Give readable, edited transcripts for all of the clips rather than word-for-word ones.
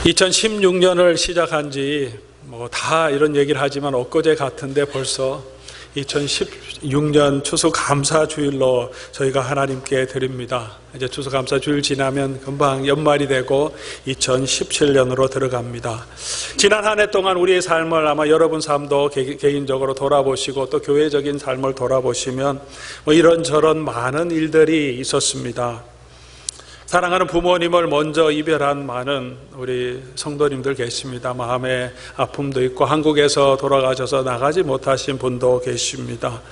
2016년을 시작한 지 다 이런 얘기를 하지만 엊그제 같은데 벌써 2016년 추수감사주일로 저희가 하나님께 드립니다. 이제 추수감사주일 지나면 금방 연말이 되고 2017년으로 들어갑니다. 지난 한 해 동안 우리의 삶을 아마 여러분 삶도 개인적으로 돌아보시고 또 교회적인 삶을 돌아보시면 이런저런 많은 일들이 있었습니다. 사랑하는 부모님을 먼저 이별한 많은 우리 성도님들 계십니다. 마음의 아픔도 있고 한국에서 돌아가셔서 나가지 못하신 분도 계십니다.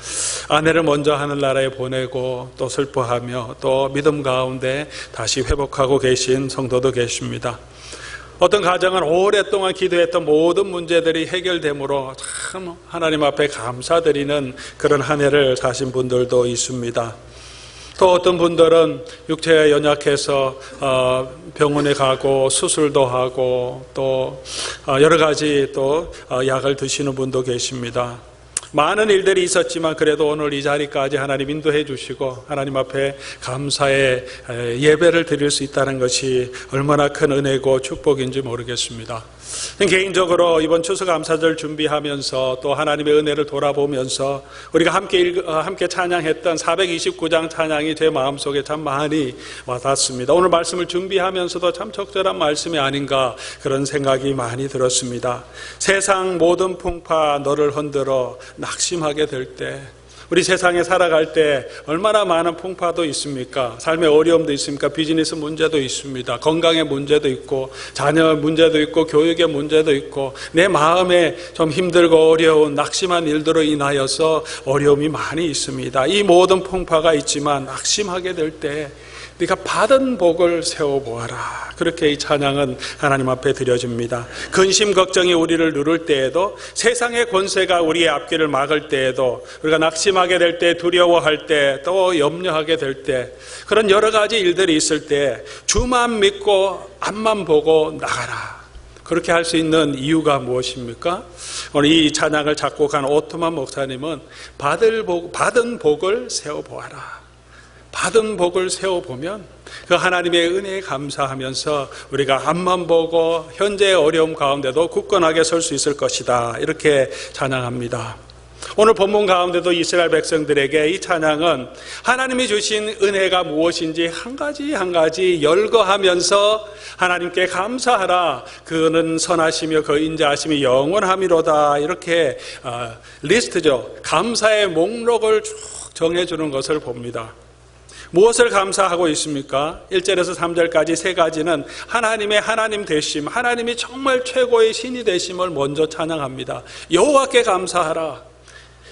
아내를 먼저 하늘나라에 보내고 또 슬퍼하며 또 믿음 가운데 다시 회복하고 계신 성도도 계십니다. 어떤 가정은 오랫동안 기도했던 모든 문제들이 해결됨으로 참 하나님 앞에 감사드리는 그런 한 해를 사신 분들도 있습니다. 또 어떤 분들은 육체가 연약해서 병원에 가고 수술도 하고 또 여러 가지 또 약을 드시는 분도 계십니다. 많은 일들이 있었지만 그래도 오늘 이 자리까지 하나님 인도해 주시고 하나님 앞에 감사의 예배를 드릴 수 있다는 것이 얼마나 큰 은혜고 축복인지 모르겠습니다. 개인적으로 이번 추수감사절 준비하면서 또 하나님의 은혜를 돌아보면서 우리가 함께 찬양했던 429장 찬양이 제 마음속에 참 많이 와닿습니다. 오늘 말씀을 준비하면서도 참 적절한 말씀이 아닌가 그런 생각이 많이 들었습니다. 세상 모든 풍파 너를 흔들어 낙심하게 될 때, 우리 세상에 살아갈 때 얼마나 많은 풍파도 있습니까? 삶의 어려움도 있습니까? 비즈니스 문제도 있습니다. 건강의 문제도 있고 자녀 문제도 있고 교육의 문제도 있고 내 마음에 좀 힘들고 어려운 낙심한 일들로 인하여서 어려움이 많이 있습니다. 이 모든 풍파가 있지만 낙심하게 될 때 네가 받은 복을 세워보아라. 그렇게 이 찬양은 하나님 앞에 드려집니다. 근심 걱정이 우리를 누를 때에도, 세상의 권세가 우리의 앞길을 막을 때에도, 우리가 낙심하게 될 때, 두려워할 때, 또 염려하게 될 때, 그런 여러 가지 일들이 있을 때 주만 믿고 앞만 보고 나가라. 그렇게 할 수 있는 이유가 무엇입니까? 오늘 이 찬양을 작곡한 오토만 목사님은 받은 복을 세워보아라. 받은 복을 세워보면 그 하나님의 은혜에 감사하면서 우리가 앞만 보고 현재의 어려움 가운데도 굳건하게 설 수 있을 것이다. 이렇게 찬양합니다. 오늘 본문 가운데도 이스라엘 백성들에게 이 찬양은 하나님이 주신 은혜가 무엇인지 한 가지 한 가지 열거하면서 하나님께 감사하라. 그는 선하시며 그 인자하심이 영원함이로다. 이렇게 리스트죠. 감사의 목록을 쭉 정해주는 것을 봅니다. 무엇을 감사하고 있습니까? 1절에서 3절까지 세 가지는 하나님의 하나님 되심, 하나님이 정말 최고의 신이 되심을 먼저 찬양합니다. 여호와께 감사하라.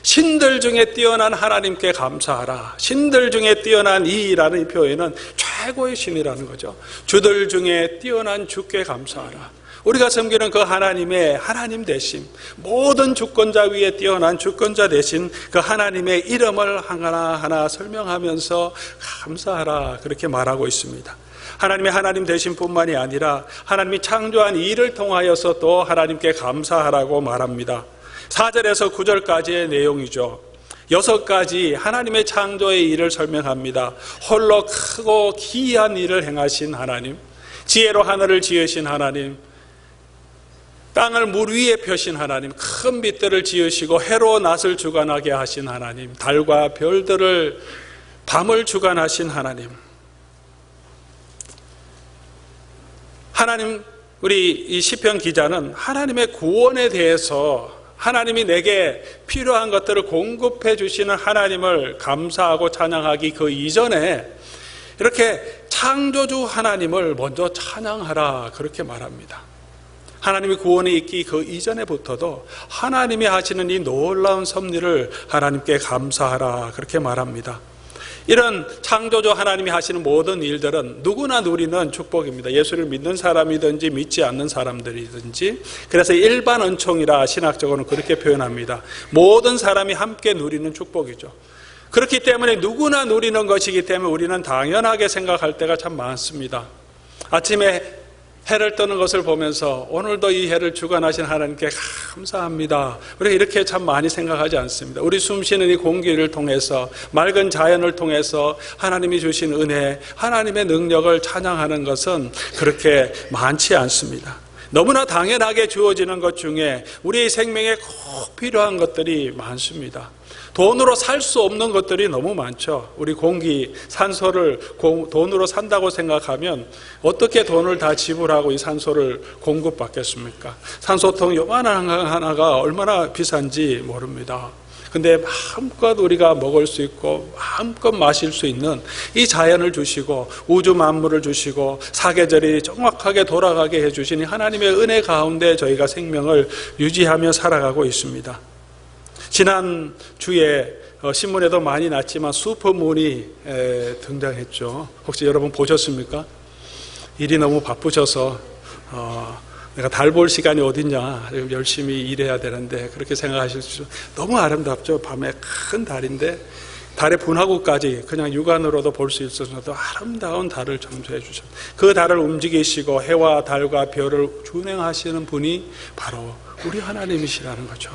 신들 중에 뛰어난 하나님께 감사하라. 신들 중에 뛰어난 이라는 이 표현은 최고의 신이라는 거죠. 주들 중에 뛰어난 주께 감사하라. 우리가 섬기는 그 하나님의 하나님 되심, 모든 주권자 위에 뛰어난 주권자 되신 그 하나님의 이름을 하나하나 설명하면서 감사하라. 그렇게 말하고 있습니다. 하나님의 하나님 되심 뿐만이 아니라 하나님이 창조한 일을 통하여서 또 하나님께 감사하라고 말합니다. 4절에서 9절까지의 내용이죠. 6가지 하나님의 창조의 일을 설명합니다. 홀로 크고 기이한 일을 행하신 하나님, 지혜로 하늘을 지으신 하나님, 땅을 물 위에 펴신 하나님, 큰 빛들을 지으시고 해로 낮을 주관하게 하신 하나님, 달과 별들을 밤을 주관하신 하나님, 하나님, 우리 이 시편 기자는 하나님의 구원에 대해서 하나님이 내게 필요한 것들을 공급해 주시는 하나님을 감사하고 찬양하기 그 이전에 이렇게 창조주 하나님을 먼저 찬양하라. 그렇게 말합니다. 하나님의 구원이 있기 그 이전에부터도 하나님이 하시는 이 놀라운 섭리를 하나님께 감사하라. 그렇게 말합니다. 이런 창조주 하나님이 하시는 모든 일들은 누구나 누리는 축복입니다. 예수를 믿는 사람이든지 믿지 않는 사람들이든지. 그래서 일반 은총이라 신학적으로는 그렇게 표현합니다. 모든 사람이 함께 누리는 축복이죠. 그렇기 때문에 누구나 누리는 것이기 때문에 우리는 당연하게 생각할 때가 참 많습니다. 아침에 해를 뜨는 것을 보면서 오늘도 이 해를 주관하신 하나님께 감사합니다. 우리가 이렇게 참 많이 생각하지 않습니다. 우리 숨쉬는 이 공기를 통해서, 맑은 자연을 통해서 하나님이 주신 은혜, 하나님의 능력을 찬양하는 것은 그렇게 많지 않습니다. 너무나 당연하게 주어지는 것 중에 우리 생명에 꼭 필요한 것들이 많습니다. 돈으로 살 수 없는 것들이 너무 많죠. 우리 공기, 산소를 돈으로 산다고 생각하면 어떻게 돈을 다 지불하고 이 산소를 공급받겠습니까? 산소통 요만한 하나가 얼마나 비싼지 모릅니다. 근데 마음껏 우리가 먹을 수 있고 마음껏 마실 수 있는 이 자연을 주시고 우주 만물을 주시고 사계절이 정확하게 돌아가게 해주신 하나님의 은혜 가운데 저희가 생명을 유지하며 살아가고 있습니다. 지난 주에 신문에도 많이 났지만 슈퍼문이 등장했죠. 혹시 여러분 보셨습니까? 일이 너무 바쁘셔서 내가 달 볼 시간이 어딨냐, 열심히 일해야 되는데 그렇게 생각하실 수 있어요. 너무 아름답죠. 밤에 큰 달인데 달의 분화구까지 그냥 육안으로도 볼 수 있어서도 아름다운 달을 창조해 주셨어요. 그 달을 움직이시고 해와 달과 별을 준행하시는 분이 바로 우리 하나님이시라는 거죠.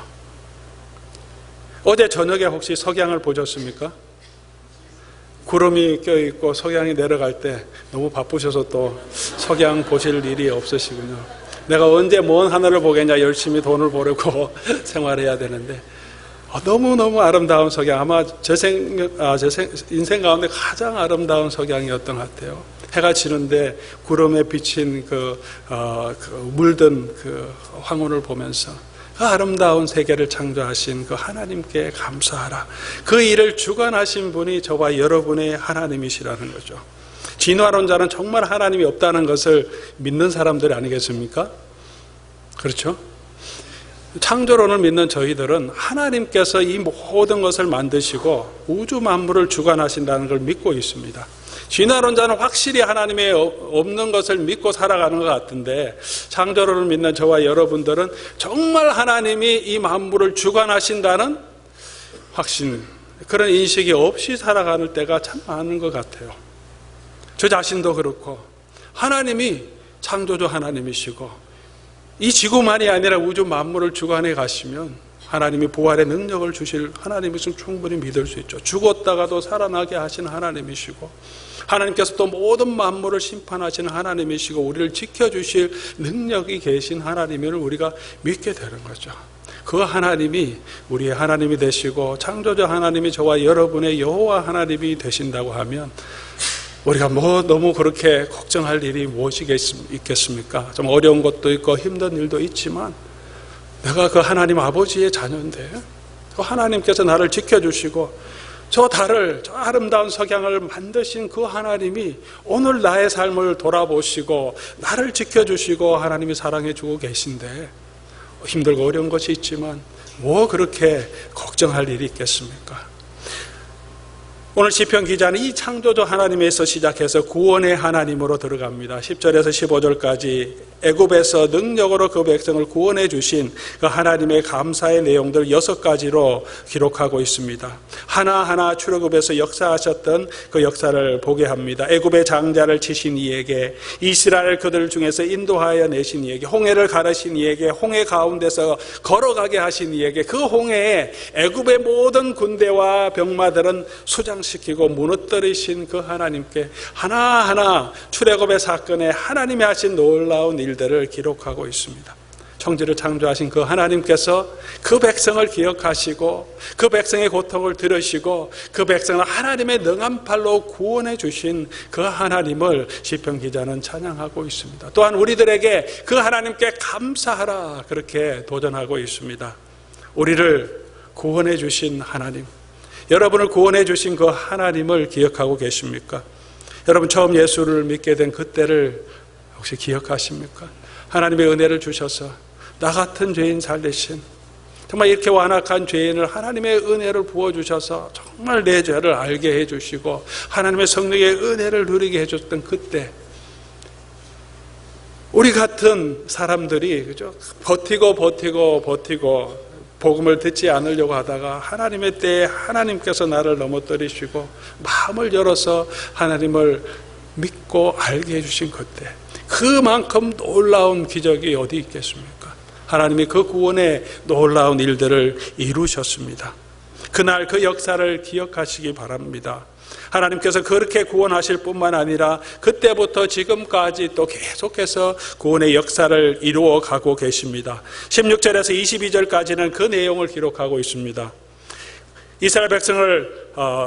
어제 저녁에 혹시 석양을 보셨습니까? 구름이 껴있고 석양이 내려갈 때 너무 바쁘셔서 또 석양 보실 일이 없으시군요. 내가 언제 먼 하늘을 보겠냐, 열심히 돈을 벌고 생활해야 되는데 너무너무 아름다운 석양, 아마 제 인생 가운데 가장 아름다운 석양이었던 것 같아요. 해가 지는데 구름에 비친 물든 그 황혼을 보면서 그 아름다운 세계를 창조하신 그 하나님께 감사하라. 그 일을 주관하신 분이 저와 여러분의 하나님이시라는 거죠. 진화론자는 정말 하나님이 없다는 것을 믿는 사람들이 아니겠습니까? 그렇죠? 창조론을 믿는 저희들은 하나님께서 이 모든 것을 만드시고 우주 만물을 주관하신다는 걸 믿고 있습니다. 진화론자는 확실히 하나님의 없는 것을 믿고 살아가는 것 같은데, 창조론을 믿는 저와 여러분들은 정말 하나님이 이 만물을 주관하신다는 확신, 그런 인식이 없이 살아가는 때가 참 많은 것 같아요. 저 자신도 그렇고 하나님이 창조주 하나님이시고 이 지구만이 아니라 우주 만물을 주관해 가시면 하나님이 부활의 능력을 주실 하나님이시면 충분히 믿을 수 있죠. 죽었다가도 살아나게 하신 하나님이시고 하나님께서 또 모든 만물을 심판하시는 하나님이시고 우리를 지켜주실 능력이 계신 하나님을 우리가 믿게 되는 거죠. 그 하나님이 우리의 하나님이 되시고 창조주 하나님이 저와 여러분의 여호와 하나님이 되신다고 하면 우리가 너무 그렇게 걱정할 일이 무엇이 있겠습니까? 좀 어려운 것도 있고 힘든 일도 있지만 내가 그 하나님 아버지의 자녀인데 그 하나님께서 나를 지켜주시고 저 달을, 저 아름다운 석양을 만드신 그 하나님이 오늘 나의 삶을 돌아보시고 나를 지켜주시고 하나님이 사랑해주고 계신데 힘들고 어려운 것이 있지만 뭐 그렇게 걱정할 일이 있겠습니까? 오늘 시편 기자는 이 창조주 하나님에서 시작해서 구원의 하나님으로 들어갑니다. 10절에서 15절까지 애굽에서 능력으로 그 백성을 구원해 주신 그 하나님의 감사의 내용들 6가지로 기록하고 있습니다. 하나하나 출애굽에서 역사하셨던 그 역사를 보게 합니다. 애굽의 장자를 치신 이에게, 이스라엘 그들 중에서 인도하여 내신 이에게, 홍해를 가르신 이에게, 홍해 가운데서 걸어가게 하신 이에게, 그 홍해에 애굽의 모든 군대와 병마들은 수장시키고 무너뜨리신 그 하나님께 하나하나 출애굽의 사건에 하나님이 하신 놀라운 일들을 기록하고 있습니다. 천지를 창조하신 그 하나님께서 그 백성을 기억하시고 그 백성의 고통을 들으시고 그 백성을 하나님의 능한 팔로 구원해 주신 그 하나님을 시편 기자는 찬양하고 있습니다. 또한 우리들에게 그 하나님께 감사하라 그렇게 도전하고 있습니다. 우리를 구원해 주신 하나님, 여러분을 구원해 주신 그 하나님을 기억하고 계십니까? 여러분 처음 예수를 믿게 된 그때를 혹시 기억하십니까? 하나님의 은혜를 주셔서 나 같은 죄인 살리신, 정말 이렇게 완악한 죄인을 하나님의 은혜를 부어주셔서 정말 내 죄를 알게 해주시고 하나님의 성령의 은혜를 누리게 해줬던 그때, 우리 같은 사람들이 그죠? 버티고 복음을 듣지 않으려고 하다가 하나님의 때에 하나님께서 나를 넘어뜨리시고 마음을 열어서 하나님을 믿고 알게 해주신 그때, 그만큼 놀라운 기적이 어디 있겠습니까? 하나님이 그 구원의 놀라운 일들을 이루셨습니다. 그날 그 역사를 기억하시기 바랍니다. 하나님께서 그렇게 구원하실 뿐만 아니라 그때부터 지금까지 또 계속해서 구원의 역사를 이루어 가고 계십니다. 16절에서 22절까지는 그 내용을 기록하고 있습니다. 이스라엘 백성을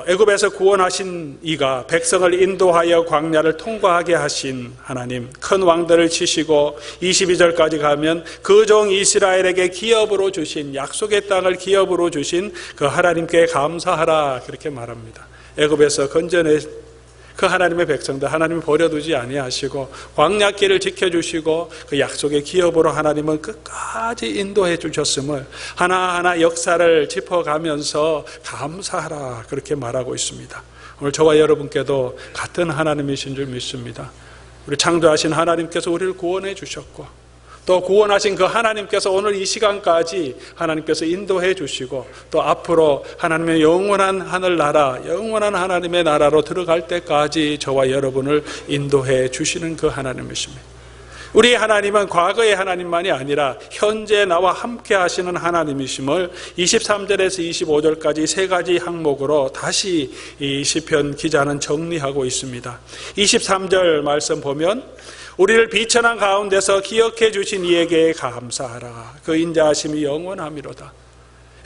애굽에서 구원하신 이가 백성을 인도하여 광야를 통과하게 하신 하나님, 큰 왕들을 치시고 22절까지 가면 그 종 이스라엘에게 기업으로 주신, 약속의 땅을 기업으로 주신 그 하나님께 감사하라, 그렇게 말합니다. 애굽에서 건져내 그 하나님의 백성들, 하나님이 버려두지 아니하시고 광야길을 지켜주시고 그 약속의 기업으로 하나님은 끝까지 인도해 주셨음을 하나하나 역사를 짚어가면서 감사하라, 그렇게 말하고 있습니다. 오늘 저와 여러분께도 같은 하나님이신 줄 믿습니다. 우리 창조하신 하나님께서 우리를 구원해 주셨고 또 구원하신 그 하나님께서 오늘 이 시간까지 하나님께서 인도해 주시고 또 앞으로 하나님의 영원한 하늘나라, 영원한 하나님의 나라로 들어갈 때까지 저와 여러분을 인도해 주시는 그 하나님이십니다. 우리 하나님은 과거의 하나님만이 아니라 현재 나와 함께 하시는 하나님이심을 23절에서 25절까지 세 가지 항목으로 다시 이 시편 기자는 정리하고 있습니다. 23절 말씀 보면 우리를 비천한 가운데서 기억해 주신 이에게 감사하라. 그 인자하심이 영원하미로다.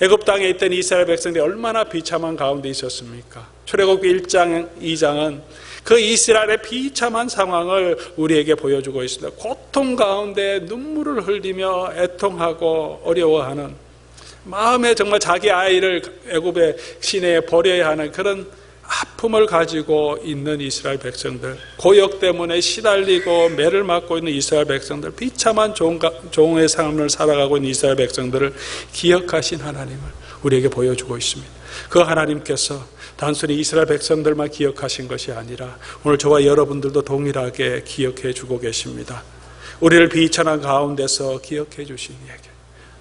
애굽 땅에 있던 이스라엘 백성들이 얼마나 비참한 가운데 있었습니까? 출애굽기 1장, 2장은 그 이스라엘의 비참한 상황을 우리에게 보여주고 있습니다. 고통 가운데 눈물을 흘리며 애통하고 어려워하는, 마음에 정말 자기 아이를 애굽의 시내에 버려야 하는 그런 아픔을 가지고 있는 이스라엘 백성들, 고역 때문에 시달리고 매를 맞고 있는 이스라엘 백성들, 비참한 종의 삶을 살아가고 있는 이스라엘 백성들을 기억하신 하나님을 우리에게 보여주고 있습니다. 그 하나님께서 단순히 이스라엘 백성들만 기억하신 것이 아니라 오늘 저와 여러분들도 동일하게 기억해 주고 계십니다. 우리를 비천한 가운데서 기억해 주신 이에게,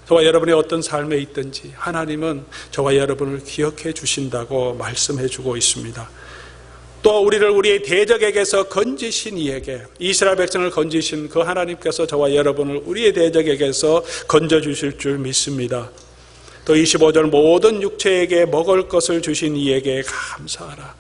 저와 여러분이 어떤 삶에 있든지 하나님은 저와 여러분을 기억해 주신다고 말씀해 주고 있습니다. 또 우리를 우리의 대적에게서 건지신 이에게, 이스라엘 백성을 건지신 그 하나님께서 저와 여러분을 우리의 대적에게서 건져주실 줄 믿습니다. 또 25절 모든 육체에게 먹을 것을 주신 이에게 감사하라.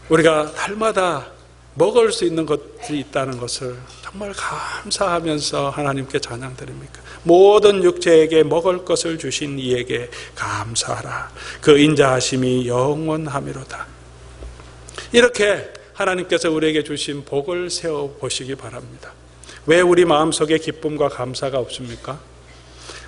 우리가 날마다 먹을 수 있는 것이 있다는 것을 정말 감사하면서 하나님께 찬양드립니까? 모든 육체에게 먹을 것을 주신 이에게 감사하라. 그 인자하심이 영원하미로다. 이렇게 하나님께서 우리에게 주신 복을 세워보시기 바랍니다. 왜 우리 마음속에 기쁨과 감사가 없습니까?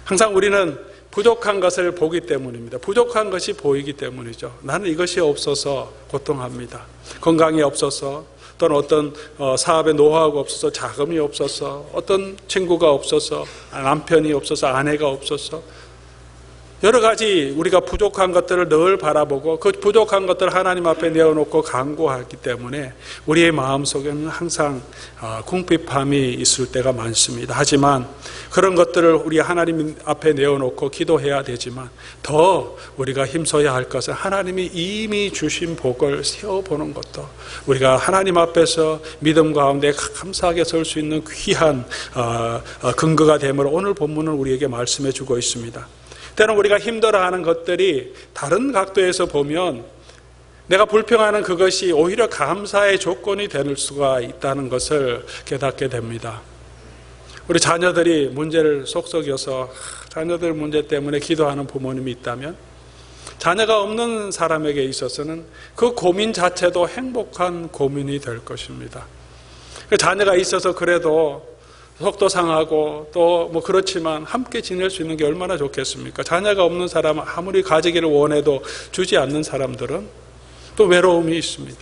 항상 우리는 부족한 것을 보기 때문입니다. 부족한 것이 보이기 때문이죠. 나는 이것이 없어서 고통합니다. 건강이 없어서, 또는 어떤 사업의 노하우가 없어서, 자금이 없어서, 어떤 친구가 없어서, 남편이 없어서, 아내가 없어서, 여러 가지 우리가 부족한 것들을 늘 바라보고 그 부족한 것들을 하나님 앞에 내어놓고 간구하기 때문에 우리의 마음속에는 항상 궁핍함이 있을 때가 많습니다. 하지만 그런 것들을 우리 하나님 앞에 내어놓고 기도해야 되지만 더 우리가 힘써야 할 것은 하나님이 이미 주신 복을 세워보는 것도, 우리가 하나님 앞에서 믿음 가운데 감사하게 설 수 있는 귀한 근거가 되므로 오늘 본문은 우리에게 말씀해 주고 있습니다. 때는 우리가 힘들어하는 것들이 다른 각도에서 보면 내가 불평하는 그것이 오히려 감사의 조건이 될 수가 있다는 것을 깨닫게 됩니다. 우리 자녀들이 문제를 속썩여서 자녀들 문제 때문에 기도하는 부모님이 있다면 자녀가 없는 사람에게 있어서는 그 고민 자체도 행복한 고민이 될 것입니다. 자녀가 있어서 그래도 속도 상하고 또 뭐 그렇지만 함께 지낼 수 있는 게 얼마나 좋겠습니까? 자녀가 없는 사람은 아무리 가지기를 원해도 주지 않는 사람들은 또 외로움이 있습니다.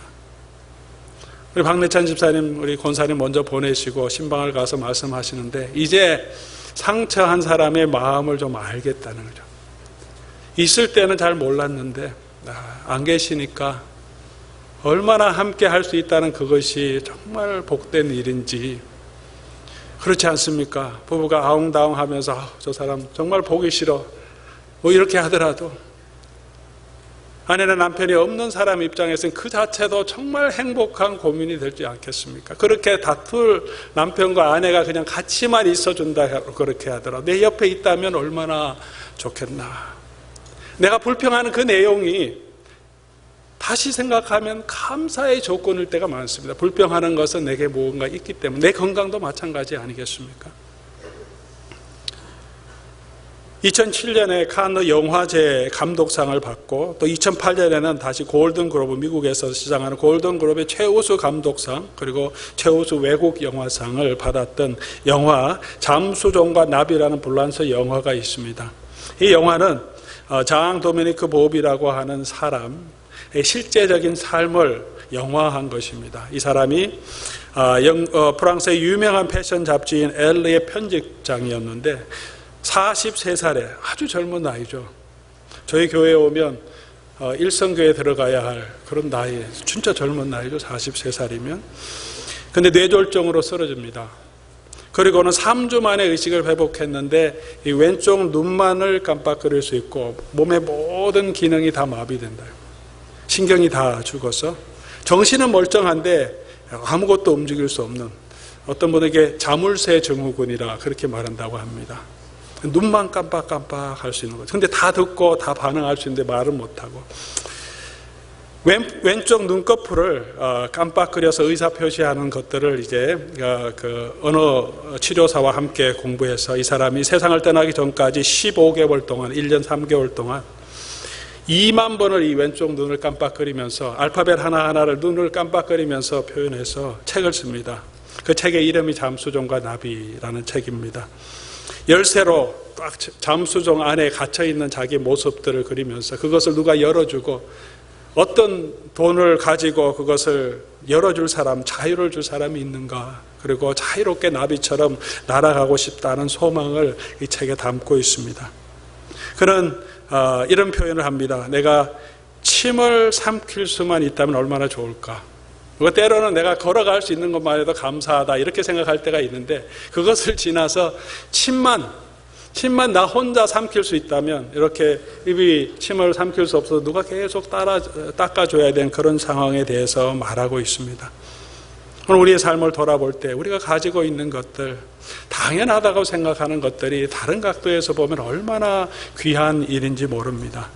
우리 박래찬 집사님, 우리 권사님 먼저 보내시고 신방을 가서 말씀하시는데 이제 상처한 사람의 마음을 좀 알겠다는 거죠. 있을 때는 잘 몰랐는데 안 계시니까 얼마나 함께 할 수 있다는 그것이 정말 복된 일인지, 그렇지 않습니까? 부부가 아웅다웅 하면서 저 사람 정말 보기 싫어 뭐 이렇게 하더라도 아내나 남편이 없는 사람 입장에서는 그 자체도 정말 행복한 고민이 되지 않겠습니까? 그렇게 다툴 남편과 아내가 그냥 같이만 있어준다 그렇게 하더라도 내 옆에 있다면 얼마나 좋겠나. 내가 불평하는 그 내용이 다시 생각하면 감사의 조건일 때가 많습니다. 불평하는 것은 내게 무언가 있기 때문에. 내 건강도 마찬가지 아니겠습니까? 2007년에 칸느 영화제 감독상을 받고 또 2008년에는 다시 골든글로브, 미국에서 시상하는 골든글로브의 최우수 감독상 그리고 최우수 외국 영화상을 받았던 영화 잠수정과 나비라는 불란서 영화가 있습니다. 이 영화는 장 도미니크 보비라고 하는 사람의 실제적인 삶을 영화한 것입니다. 이 사람이 프랑스의 유명한 패션 잡지인 엘레의 편집장이었는데 43살에 아주 젊은 나이죠. 저희 교회에 오면 일성교회에 들어가야 할 그런 나이, 진짜 젊은 나이죠. 43살이면. 근데 뇌졸중으로 쓰러집니다. 그리고는 3주 만에 의식을 회복했는데 이 왼쪽 눈만을 깜빡거릴 수 있고 몸의 모든 기능이 다 마비된다. 신경이 다 죽어서 정신은 멀쩡한데 아무것도 움직일 수 없는, 어떤 분에게 자물쇠 증후군이라 그렇게 말한다고 합니다. 눈만 깜빡깜빡 할 수 있는 거죠. 근데 다 듣고 다 반응할 수 있는데 말은 못하고, 왼쪽 눈꺼풀을 깜빡거려서 의사 표시하는 것들을 이제 그 언어 치료사와 함께 공부해서 이 사람이 세상을 떠나기 전까지 15개월 동안, 1년 3개월 동안 2만 번을 이 왼쪽 눈을 깜빡거리면서 알파벳 하나하나를 눈을 깜빡거리면서 표현해서 책을 씁니다. 그 책의 이름이 잠수정과 나비라는 책입니다. 열쇠로 딱 잠수정 안에 갇혀있는 자기 모습들을 그리면서 그것을 누가 열어주고 어떤 돈을 가지고 그것을 열어줄 사람, 자유를 줄 사람이 있는가, 그리고 자유롭게 나비처럼 날아가고 싶다는 소망을 이 책에 담고 있습니다. 그는 이런 표현을 합니다. 내가 침을 삼킬 수만 있다면 얼마나 좋을까. 때로는 내가 걸어갈 수 있는 것만 해도 감사하다 이렇게 생각할 때가 있는데, 그것을 지나서 침만 나 혼자 삼킬 수 있다면, 이렇게 입이 침을 삼킬 수 없어서 누가 계속 닦아줘야 되는 그런 상황에 대해서 말하고 있습니다. 오늘 우리의 삶을 돌아볼 때 우리가 가지고 있는 것들, 당연하다고 생각하는 것들이 다른 각도에서 보면 얼마나 귀한 일인지 모릅니다.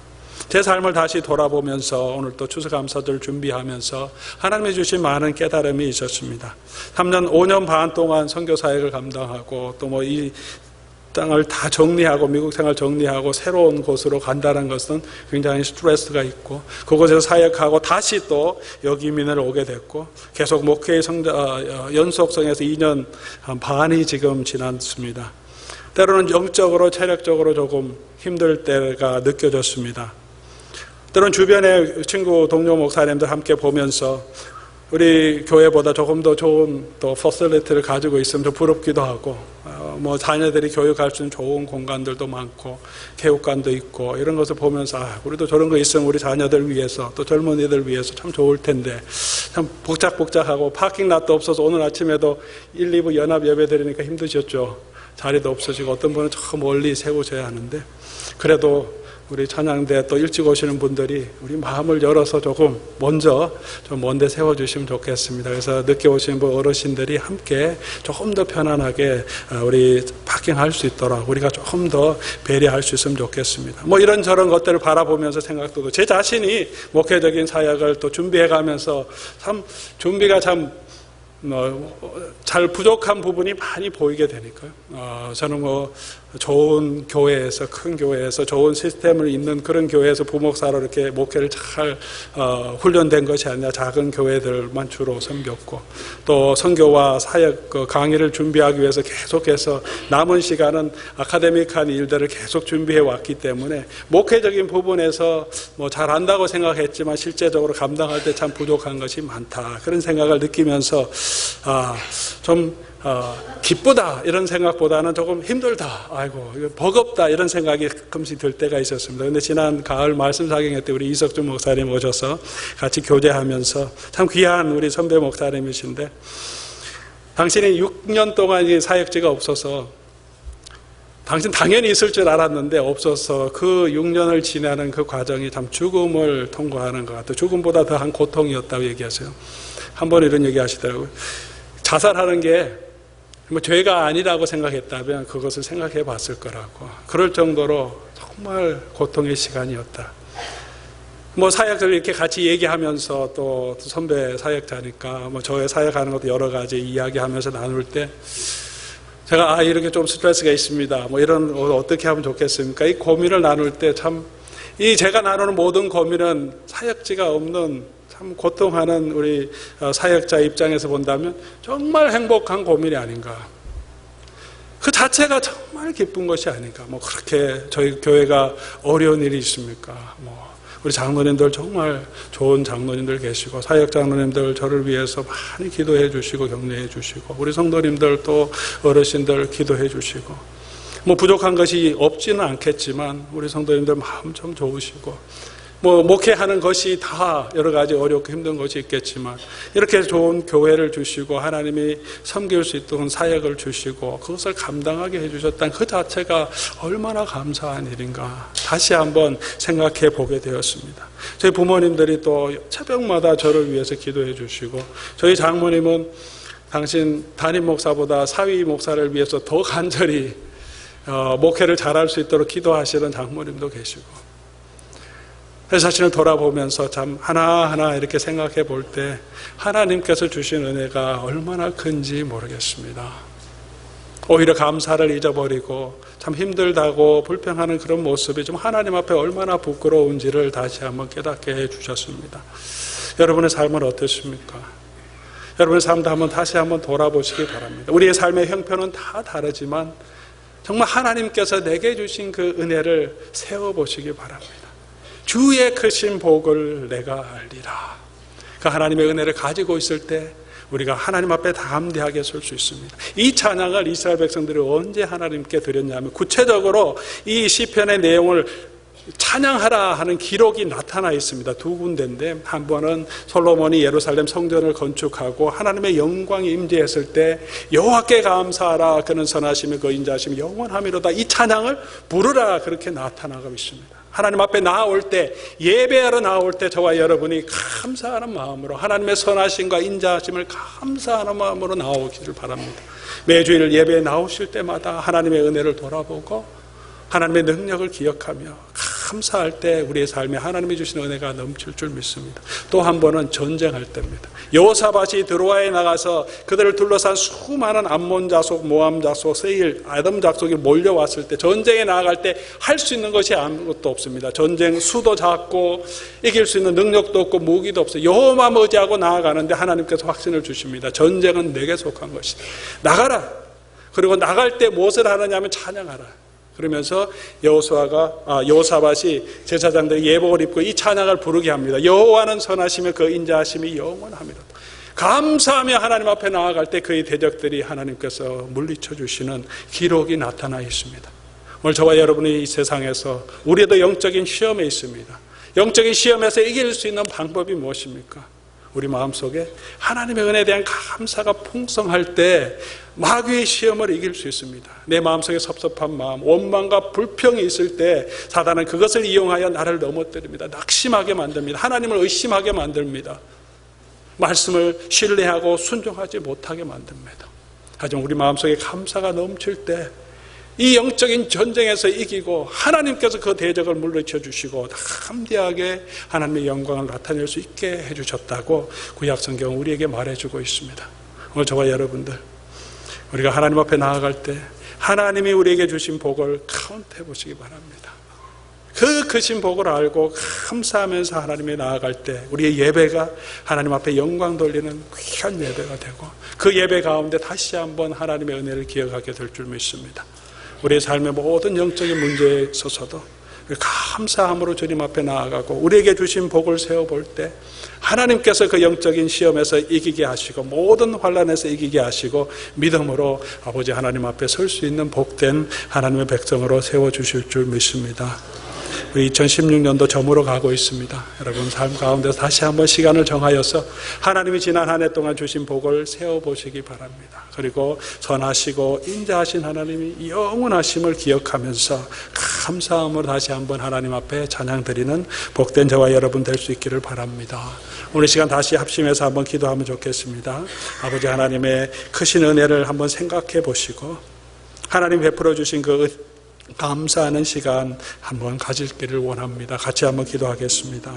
제 삶을 다시 돌아보면서 오늘 또 추수감사절 준비하면서 하나님이 주신 많은 깨달음이 있었습니다. 5년 반 동안 선교사역을 감당하고 또 이 땅을 다 정리하고 미국 생활 정리하고 새로운 곳으로 간다는 것은 굉장히 스트레스가 있고, 그곳에서 사역하고 다시 또 여기 이민을 오게 됐고, 계속 목회의 연속성에서 2년 반이 지금 지났습니다. 때로는 영적으로 체력적으로 조금 힘들 때가 느껴졌습니다. 때로는 주변의 친구 동료 목사님들 함께 보면서 우리 교회보다 조금 더 좋은 또 퍼실리티를 가지고 있으면 좀 부럽기도 하고, 자녀들이 교육할 수 있는 좋은 공간들도 많고 체육관도 있고 이런 것을 보면서 우리도 저런 거 있으면 우리 자녀들 위해서 또 젊은이들 위해서 참 좋을 텐데, 참 복잡복잡하고 파킹랏도 없어서 오늘 아침에도 1, 2부 연합 예배 드리니까 힘드셨죠. 자리도 없어지고 어떤 분은 저 멀리 세우셔야 하는데, 그래도 우리 찬양대 또 일찍 오시는 분들이 우리 마음을 열어서 조금 먼저 좀 먼데 세워주시면 좋겠습니다. 그래서 늦게 오시는 어르신들이 함께 조금 더 편안하게 우리 파킹할 수 있도록 우리가 조금 더 배려할 수 있으면 좋겠습니다. 이런저런 것들을 바라보면서 생각도, 제 자신이 목회적인 사역을 또 준비해가면서 참 준비가 잘 부족한 부분이 많이 보이게 되니까요. 저는 좋은 교회에서, 큰 교회에서 좋은 시스템을 있는 그런 교회에서 부목사로 이렇게 목회를 잘 훈련된 것이 아니라 작은 교회들만 주로 섬겼고, 또 선교와 사역 강의를 준비하기 위해서 계속해서 남은 시간은 아카데믹한 일들을 계속 준비해 왔기 때문에 목회적인 부분에서 잘한다고 생각했지만 실제적으로 감당할 때 참 부족한 것이 많다, 그런 생각을 느끼면서 좀 기쁘다 이런 생각보다는 조금 힘들다, 아이고 이거 버겁다 이런 생각이 가끔씩 들 때가 있었습니다. 근데 지난 가을 말씀 사경회 때 우리 이석준 목사님 오셔서 같이 교제하면서, 참 귀한 우리 선배 목사님이신데, 당신이 6년 동안 이 사역지가 없어서 당신 당연히 있을 줄 알았는데 없어서 그 6년을 지나는 그 과정이 참 죽음을 통과하는 것 같아요. 죽음보다 더한 고통이었다고 얘기하세요. 한 번 이런 얘기 하시더라고요. 자살하는 게 죄가 아니라고 생각했다면 그것을 생각해 봤을 거라고. 그럴 정도로 정말 고통의 시간이었다. 뭐 사역들 이렇게 같이 얘기하면서 또 선배 사역자니까 뭐 저의 사역하는 것도 여러 가지 이야기하면서 나눌 때 제가 이렇게 좀 스트레스가 있습니다. 뭐 이런 어떻게 하면 좋겠습니까? 이 고민을 나눌 때 참 이 제가 나누는 모든 고민은 사역지가 없는 참 고통하는 우리 사역자 입장에서 본다면 정말 행복한 고민이 아닌가. 그 자체가 정말 기쁜 것이 아닌가. 뭐 그렇게 저희 교회가 어려운 일이 있습니까? 뭐 우리 장로님들 정말 좋은 장로님들 계시고 사역 장로님들 저를 위해서 많이 기도해 주시고 격려해 주시고 우리 성도님들 또 어르신들 기도해 주시고 뭐 부족한 것이 없지는 않겠지만 우리 성도님들 마음 좀 좋으시고 뭐 목회하는 것이 다 여러 가지 어렵고 힘든 것이 있겠지만 이렇게 좋은 교회를 주시고 하나님이 섬길 수 있도록 사역을 주시고 그것을 감당하게 해주셨다는 그 자체가 얼마나 감사한 일인가 다시 한번 생각해 보게 되었습니다. 저희 부모님들이 또 새벽마다 저를 위해서 기도해 주시고 저희 장모님은 당신 담임 목사보다 사위 목사를 위해서 더 간절히 목회를 잘할 수 있도록 기도하시는 장모님도 계시고 그래서 자신을 돌아보면서 참 하나하나 이렇게 생각해 볼 때 하나님께서 주신 은혜가 얼마나 큰지 모르겠습니다. 오히려 감사를 잊어버리고 참 힘들다고 불평하는 그런 모습이 좀 하나님 앞에 얼마나 부끄러운지를 다시 한번 깨닫게 해 주셨습니다. 여러분의 삶은 어떠십니까? 여러분의 삶도 한번 다시 한번 돌아보시기 바랍니다. 우리의 삶의 형편은 다 다르지만 정말 하나님께서 내게 주신 그 은혜를 세워보시기 바랍니다. 주의 크신 복을 내가 알리라. 그 하나님의 은혜를 가지고 있을 때 우리가 하나님 앞에 담대하게 설 수 있습니다. 이 찬양을 이스라엘 백성들이 언제 하나님께 드렸냐면 구체적으로 이 시편의 내용을 찬양하라 하는 기록이 나타나 있습니다. 두 군데인데 한 번은 솔로몬이 예루살렘 성전을 건축하고 하나님의 영광이 임재했을 때 여호와께 감사하라 그는 선하시며 그 인자하심이 영원하미로다 이 찬양을 부르라 그렇게 나타나고 있습니다. 하나님 앞에 나아올 때 예배하러 나올 때 저와 여러분이 감사하는 마음으로 하나님의 선하심과 인자하심을 감사하는 마음으로 나오기를 바랍니다. 매주일 예배에 나오실 때마다 하나님의 은혜를 돌아보고 하나님의 능력을 기억하며 감사할 때 우리의 삶에 하나님이 주신 은혜가 넘칠 줄 믿습니다. 또 한 번은 전쟁할 때입니다. 여호사밧이 드로아에 나가서 그들을 둘러싼 수많은 암몬 자속, 모함 자속, 세일, 아담 자속이 몰려왔을 때 전쟁에 나아갈 때 할 수 있는 것이 아무것도 없습니다. 전쟁 수도 작고 이길 수 있는 능력도 없고 무기도 없어요. 여호와만 의지하고 나아가는데 하나님께서 확신을 주십니다. 전쟁은 내게 속한 것이다. 나가라. 그리고 나갈 때 무엇을 하느냐 하면 찬양하라. 그러면서 여호사밧이 제사장들이 예복을 입고 이 찬양을 부르게 합니다. 여호와는 선하시며 그 인자하심이 영원합니다. 감사하며 하나님 앞에 나아갈 때 그의 대적들이 하나님께서 물리쳐 주시는 기록이 나타나 있습니다. 오늘 저와 여러분이 이 세상에서 우리도 영적인 시험에 있습니다. 영적인 시험에서 이길 수 있는 방법이 무엇입니까? 우리 마음속에 하나님의 은혜에 대한 감사가 풍성할 때 마귀의 시험을 이길 수 있습니다. 내 마음속에 섭섭한 마음, 원망과 불평이 있을 때 사단은 그것을 이용하여 나를 넘어뜨립니다. 낙심하게 만듭니다. 하나님을 의심하게 만듭니다. 말씀을 신뢰하고 순종하지 못하게 만듭니다. 하지만 우리 마음속에 감사가 넘칠 때 이 영적인 전쟁에서 이기고 하나님께서 그 대적을 물리쳐 주시고 담대하게 하나님의 영광을 나타낼 수 있게 해주셨다고 구약성경은 우리에게 말해주고 있습니다. 오늘 저와 여러분들 우리가 하나님 앞에 나아갈 때 하나님이 우리에게 주신 복을 카운트해 보시기 바랍니다. 그 크신 복을 알고 감사하면서 하나님에 나아갈 때 우리의 예배가 하나님 앞에 영광 돌리는 귀한 예배가 되고 그 예배 가운데 다시 한번 하나님의 은혜를 기억하게 될 줄 믿습니다. 우리의 삶의 모든 영적인 문제에 있어서도 감사함으로 주님 앞에 나아가고 우리에게 주신 복을 세워볼 때 하나님께서 그 영적인 시험에서 이기게 하시고 모든 환난에서 이기게 하시고 믿음으로 아버지 하나님 앞에 설 수 있는 복된 하나님의 백성으로 세워주실 줄 믿습니다. 우리 2016년도 저물어 가고 있습니다. 여러분 삶 가운데서 다시 한번 시간을 정하여서 하나님이 지난 한 해 동안 주신 복을 세워보시기 바랍니다. 그리고 선하시고 인자하신 하나님이 영원하심을 기억하면서 감사함으로 다시 한번 하나님 앞에 찬양드리는 복된 저와 여러분 될 수 있기를 바랍니다. 오늘 시간 다시 합심해서 한번 기도하면 좋겠습니다. 아버지 하나님의 크신 은혜를 한번 생각해 보시고 하나님 베풀어 주신 그 감사하는 시간 한번 가질 길을 원합니다. 같이 한번 기도하겠습니다.